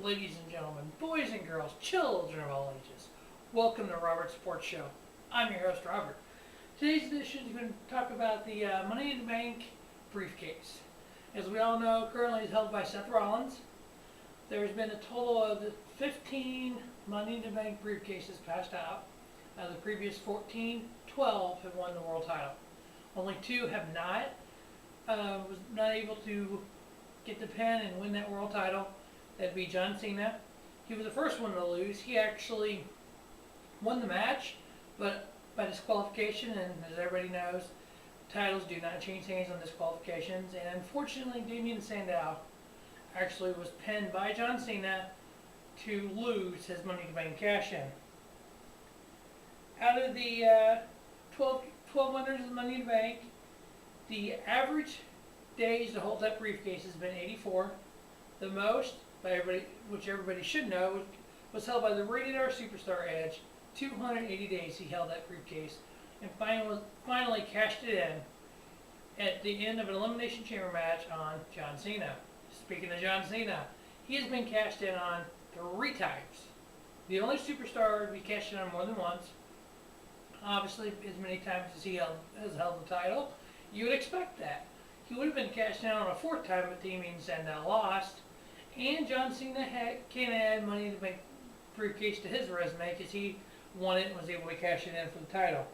ladies and gentlemen, boys and girls, children of all ages. Welcome to Robert's Sports Show. I'm your host, Robert. Today's edition is going to talk about the Money in the Bank briefcase. As we all know, currently it's held by Seth Rollins. There's been a total of 15 Money in the Bank briefcases passed out. Out of the previous 14, 12 have won the world title. Only 2 have not. Was not able to get the pin and win that world title. That'd be John Cena. He was the first one to lose. He actually won the match, but by disqualification, and as everybody knows, titles do not change hands on disqualifications. And unfortunately, Damien Sandow actually was pinned by John Cena to lose his Money in the Bank cash-in. Out of the 12 winners of Money in the Bank, the average days to hold that briefcase has been 84. The most, by everybody, which everybody should know, was held by the Rated R Superstar Edge. 280 days he held that briefcase, and finally cashed it in at the end of an Elimination Chamber match on John Cena. Speaking of John Cena, he has been cashed in on 3 times. The only superstar to be cashed in on more than once. Obviously, as many times as he has held the title, you would expect that. He would have been cashed in on a 4th time, but Damien Sandow lost. And John Cena can't add Money in the Bank briefcase to his resume because he won it and was able to cash it in for the title.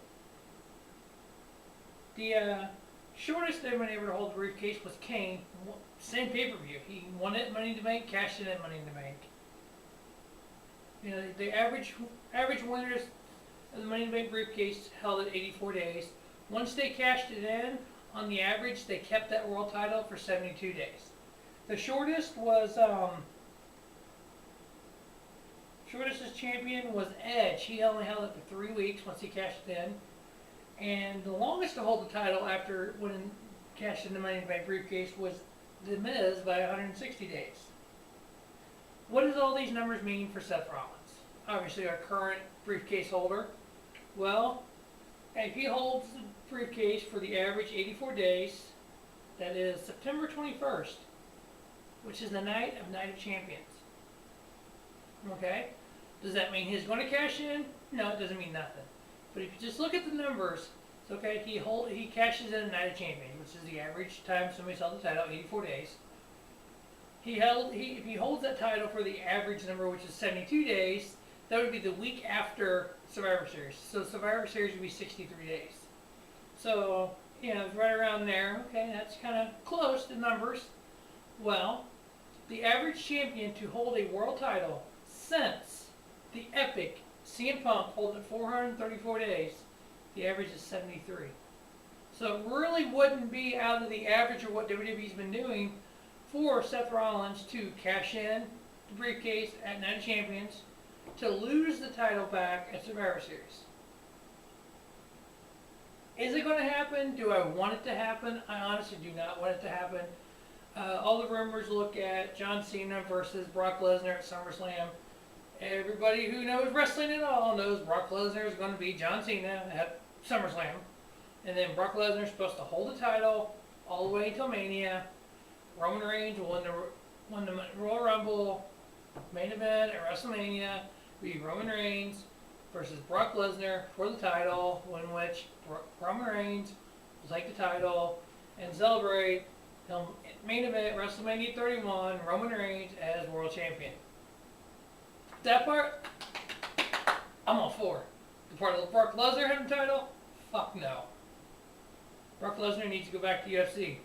The shortest ever been able to hold the briefcase was Kane. Same pay-per-view. He won it, Money in the Bank, cashed it in, Money in the Bank. You know, the average winners of the Money in the Bank briefcase held it 84 days. Once they cashed it in, on the average, they kept that world title for 72 days. The shortest was, shortest champion was Edge. He only held it for 3 weeks once he cashed it in. And the longest to hold the title after winning, cashed in the Money in the Bank briefcase was The Miz by 160 days. What does all these numbers mean for Seth Rollins? Obviously our current briefcase holder. Well, if he holds the briefcase for the average 84 days, that is September 21st, which is the night of Night of Champions. Okay? Does that mean he's going to cash in? No, it doesn't mean nothing. But if you just look at the numbers, it's okay, he cashes in a Night of Champions, which is the average time somebody's held the title, 84 days. If he holds that title for the average number, which is 72 days, that would be the week after Survivor Series. So Survivor Series would be 63 days. So, you know, it's right around there. Okay, that's kind of close to numbers. Well, the average champion to hold a world title since the epic CM Punk holding it 434 days, the average is 73. So it really wouldn't be out of the average of what WWE's been doing for Seth Rollins to cash in the briefcase at Night of Champions, to lose the title back at Survivor Series. Is it going to happen? Do I want it to happen? I honestly do not want it to happen. All the rumors look at John Cena versus Brock Lesnar at SummerSlam. Everybody who knows wrestling at all knows Brock Lesnar is going to beat John Cena at SummerSlam. And then Brock Lesnar is supposed to hold the title all the way until Mania. Roman Reigns will win the Royal Rumble main event at WrestleMania. Be Roman Reigns versus Brock Lesnar for the title, in which Roman Reigns will take the title and celebrate the main event WrestleMania 31, Roman Reigns as world champion. That part, I'm all for. The part of Brock Lesnar having the title, fuck no. Brock Lesnar needs to go back to UFC.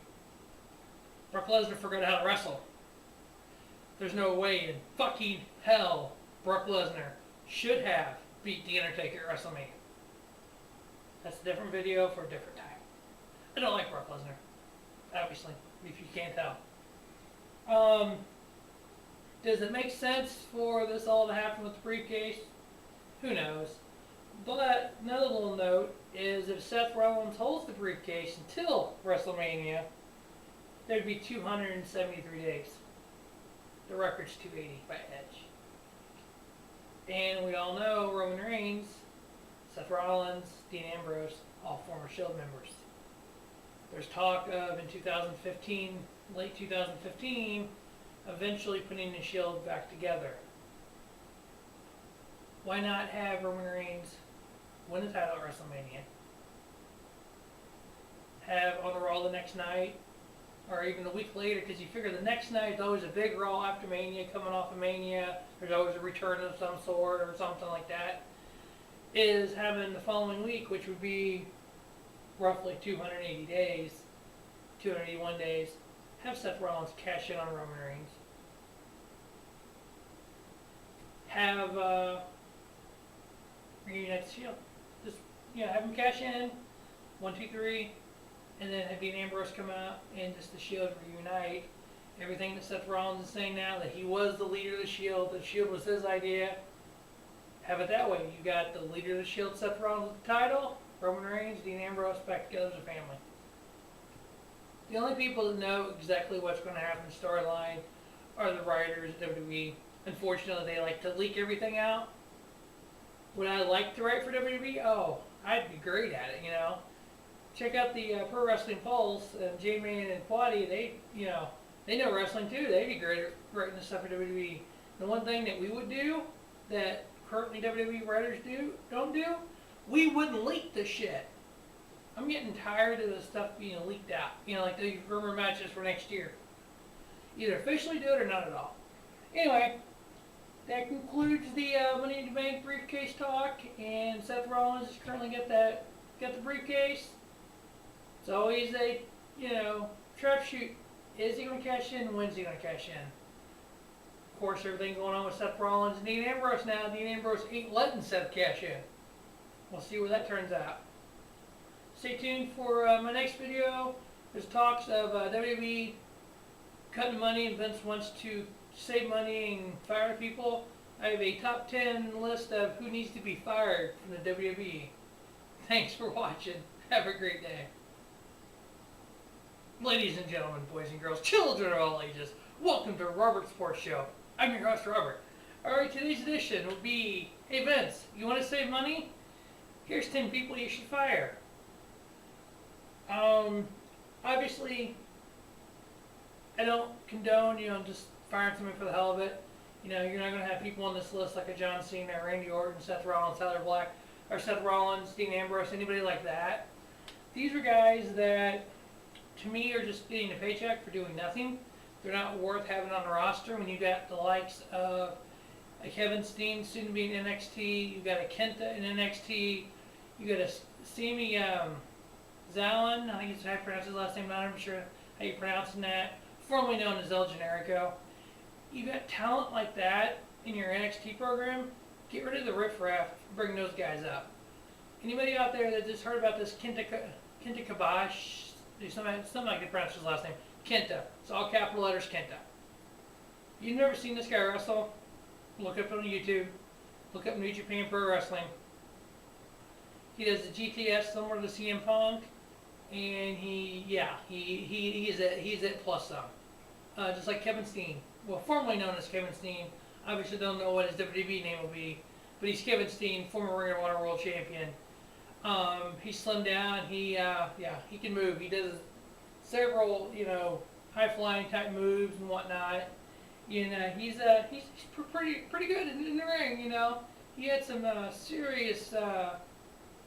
Brock Lesnar forgot how to wrestle. There's no way in fucking hell Brock Lesnar should have beat The Undertaker at WrestleMania. That's a different video for a different time. I don't like Brock Lesnar, obviously, if you can't tell. Does it make sense for this all to happen with the briefcase? Who knows? But another little note is if Seth Rollins holds the briefcase until WrestleMania, there'd be 273 days. The record's 280 by Edge. And we all know Roman Reigns, Seth Rollins, Dean Ambrose, all former Shield members. There's talk of in 2015, late 2015, eventually putting the Shield back together. Why not have Roman Reigns win the title at WrestleMania? Have on Raw the next night, or even a week later, because you figure the next night is always a big Raw after Mania, coming off of Mania. There's always a return of some sort or something like that. Is having the following week, which would be roughly 280 days, 281 days, have Seth Rollins cash in on Roman Reigns. Have reunite the Shield. Just have him cash in, 1, 2, 3, and then have Dean Ambrose come out and just the Shield reunite. Everything that Seth Rollins is saying now, that he was the leader of the Shield was his idea. Have it that way. You got the leader of the Shield, Seth Rollins, with the title, Roman Reigns, Dean Ambrose back together as a family. The only people that know exactly what's going to happen in the storyline are the writers at WWE. Unfortunately, they like to leak everything out. Would I like to write for WWE? Oh, I'd be great at it, Check out the Pro Wrestling Pulse, and J-Man and Quaddy, they know wrestling too. They'd be great at writing the stuff for WWE. The one thing that we would do, that currently WWE writers don't do, we wouldn't leak the shit. I'm getting tired of the stuff being leaked out. Like the rumor matches for next year. Either officially do it or not at all. Anyway, that concludes the Money in the Bank briefcase talk, and Seth Rollins has currently got the briefcase. It's always a, trap shoot. Is he going to cash in? When's he going to cash in? Of course, everything going on with Seth Rollins and Dean Ambrose now. Dean Ambrose ain't letting Seth cash in. We'll see where that turns out. Stay tuned for my next video. There's talks of WWE cutting money, and Vince wants to save money and fire people. I have a top 10 list of who needs to be fired from the WWE. Thanks for watching. Have a great day. Ladies and gentlemen, boys and girls, children of all ages, welcome to Robert's Sports Show. I'm your host, Robert. Alright, today's edition will be, hey Vince, you want to save money? Here's 10 people you should fire. Obviously, I don't condone, just firing somebody for the hell of it. You're not going to have people on this list like a John Cena, Randy Orton, Seth Rollins, Tyler Black, or Seth Rollins, Dean Ambrose, anybody like that. These are guys that, to me, are just getting a paycheck for doing nothing. They're not worth having on the roster when you got the likes of a Kevin Steen, soon to be in NXT. You got a Kenta in NXT. You got a Sami Zayn, I think it's how you pronounce his last name. Not even sure how you're pronouncing that. Formerly known as El Generico. You got talent like that in your NXT program. Get rid of the riffraff. Bring those guys up. Anybody out there that just heard about this Kenta Kabash? Something like they pronounce his last name. Kenta. It's all capital letters, Kenta. You've never seen this guy wrestle? Look up on YouTube. Look up New Japan Pro Wrestling. He does the GTS similar to CM Punk, and he's at plus some. Just like Kevin Steen. Well, formerly known as Kevin Steen. Obviously don't know what his WWE name will be, but he's Kevin Steen, former Ring of Honor World Champion. He's slimmed down. He can move. He does several, high flying type moves and whatnot. He's pretty good in the ring. He had some serious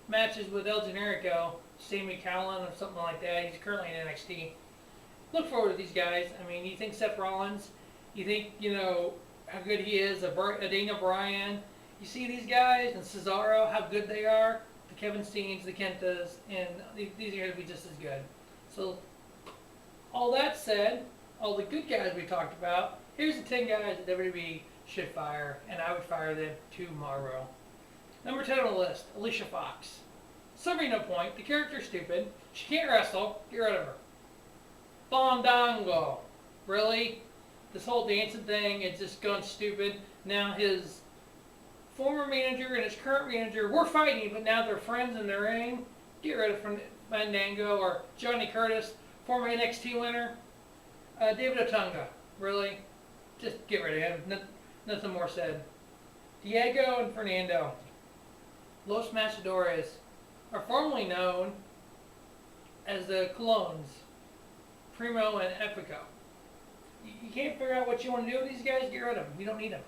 matches with El Generico, Sami Callan or something like that. He's currently in NXT. Look forward to these guys. I mean, you think Seth Rollins? You think how good he is? A Daniel Bryan. You see these guys and Cesaro, how good they are. The Kevin Steens, the Kentas, and these are going to be just as good. So, all that said, all the good guys we talked about, here's the 10 guys that WWE should fire, and I would fire them tomorrow. Number 10 on the list, Alicia Fox. Summary, no point. The character's stupid. She can't wrestle. Get rid of her. Fandango. Really? This whole dancing thing, it's just gone stupid. Now his former manager and his current manager were fighting, but now they're friends in the ring. Get rid of Fandango. Or Johnny Curtis, former NXT winner. David Otunga. Really? Just get rid of him. Nothing more said. Diego and Fernando. Los Matadores are formerly known as the Clones, Primo and Epico. You can't figure out what you want to do with these guys. Get rid of them. You don't need them.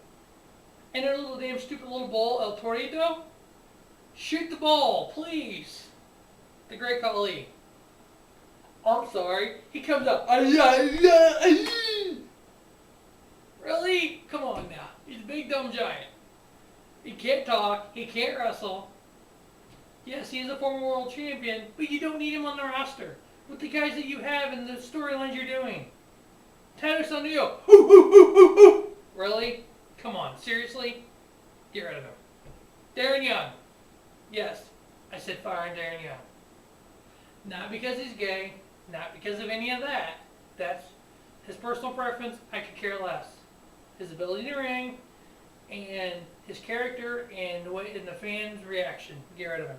And their little damn stupid little ball, El Torito. Shoot the ball, please. The Great Khali. I'm sorry. He comes up. Really? Come on now. He's a big dumb giant. He can't talk. He can't wrestle. Yes, he's a former world champion, but you don't need him on the roster with the guys that you have and the storylines you're doing. Titus O'Neil. Really? Come on. Seriously? Get rid of him. Darren Young. Yes, I said fire Darren Young. Not because he's gay. Not because of any of that. That's his personal preference. I could care less. His ability to ring and his character and the way and the fans' reaction. Get rid of him.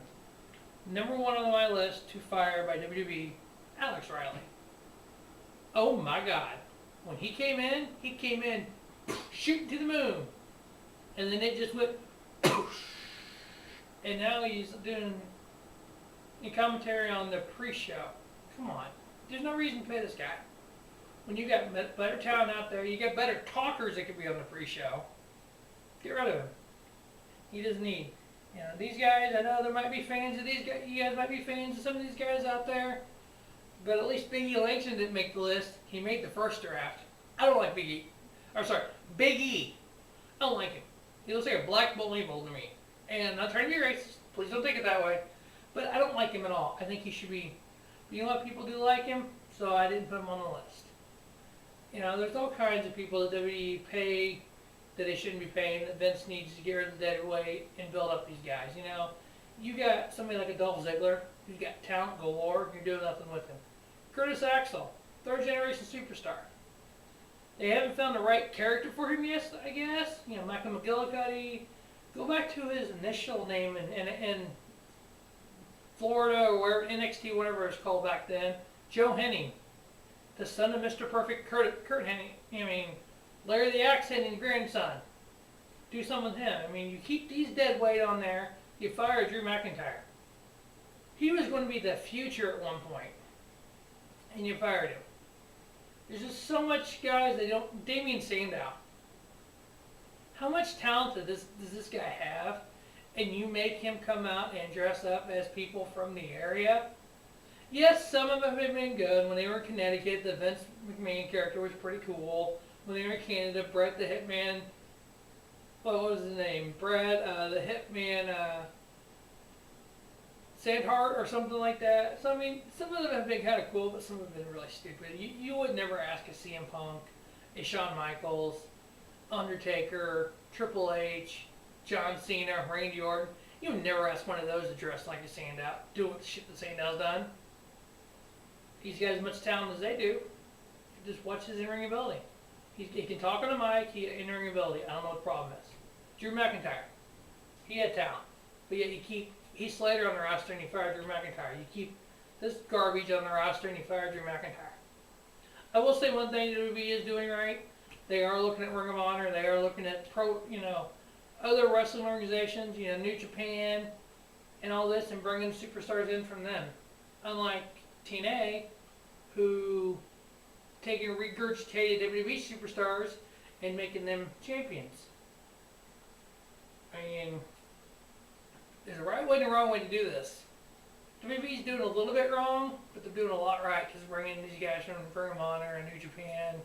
Number one on my list to fire by WWE, Alex Riley. Oh my God. When he came in shooting to the moon. And then it just went and now he's doing a commentary on the pre-show. Come on. There's no reason to pay this guy. When you got better talent out there, you got better talkers that could be on the pre-show. Get rid of him. He doesn't need. You know, these guys, I know there might be fans of these guys. You guys might be fans of some of these guys out there. But at least Big E Langston didn't make the list. He made the first draft. I don't like Big E. I'm sorry, Big E. I don't like him. He looks like a black bowling ball to me. And I'm not trying to be racist. Please don't take it that way. But I don't like him at all. I think he should be. You know what? People do like him, so I didn't put him on the list. You know, there's all kinds of people that WWE pay that they shouldn't be paying, that Vince needs to get rid of the dead weight and build up these guys. You know, you got somebody like a Dolph Ziggler who's got talent galore, and you're doing nothing with him. Curtis Axel, third generation superstar. They haven't found the right character for him yet, I guess. You know, Michael McGillicuddy. Go back to his initial name in Florida or where NXT, whatever it's called back then. Joe Henning, the son of Mr. Perfect, Kurt Henning. I mean, Larry the Axe Henning, grandson. Do something with him. I mean, you keep these dead weight on there. You fire Drew McIntyre. He was going to be the future at one point, and you fired him. There's just so much guys they don't. Damian Sandow. How much talent does this guy have? And you make him come out and dress up as people from the area? Yes, some of them have been good. When they were in Connecticut, the Vince McMahon character was pretty cool. When they were in Canada, Brett the Hitman, what was his name? Brett the Hitman Sandhart or something like that. So, I mean, some of them have been kind of cool, but some have been really stupid. You would never ask a CM Punk, a Shawn Michaels, Undertaker, Triple H, John Cena, Randy Orton. You would never ask one of those to dress like a Sandow, do what the shit that Sandow's done. He's got as much talent as they do. Just watch his in-ring ability. He can talk on the mic, he had in-ring ability. I don't know what the problem is. Drew McIntyre. He had talent. But yet you keep Heath Slater on the roster and you fire Drew McIntyre. You keep this garbage on the roster and you fire Drew McIntyre. I will say one thing that WWE is doing right. They are looking at Ring of Honor. They are looking at other wrestling organizations, New Japan, and all this, and bringing superstars in from them. Unlike TNA, who taking regurgitated WWE superstars and making them champions. I mean, there's a right way and a wrong way to do this. WWE's doing a little bit wrong, but they're doing a lot right because bringing these guys from Ring of Honor and New Japan.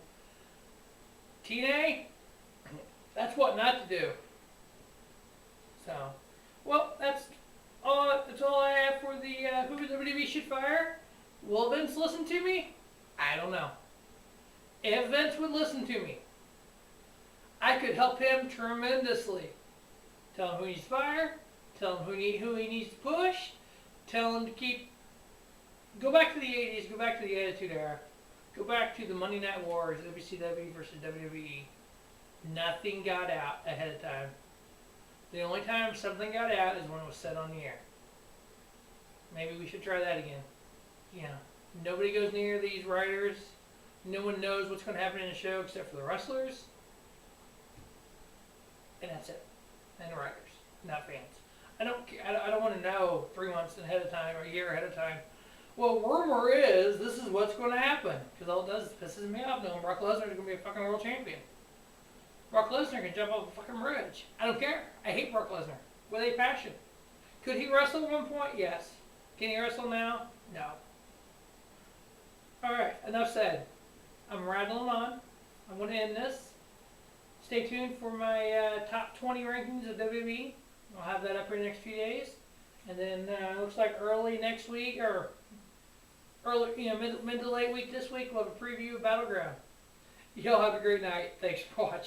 TNA, that's what not to do. So, well, that's all I have for the who WWE should fire. Will Vince listen to me? I don't know. If Vince would listen to me, I could help him tremendously. Tell him who needs to fire. Tell him who he needs to push. Tell him to go back to the 80s. Go back to the Attitude Era. Go back to the Monday Night Wars, WCW versus WWE. Nothing got out ahead of time. The only time something got out is when it was said on the air. Maybe we should try that again. Nobody goes near these writers. No one knows what's going to happen in the show except for the wrestlers. And that's it. And the writers, not fans. I don't want to know 3 months ahead of time or a year ahead of time Well, rumor is this is what's going to happen because all it does is pisses me off knowing Brock Lesnar is going to be a fucking world champion. Brock Lesnar can jump off a fucking bridge. I don't care. I hate Brock Lesnar with a passion. Could he wrestle at one point? Yes. Can he wrestle now? No. Alright, enough said. I'm rattling on. I'm going to end this. Stay tuned for my top 20 rankings of WWE. I'll have that up here in the next few days. And then looks like early next week, or early, mid to late week this week, we'll have a preview of Battleground. Y'all have a great night. Thanks for watching.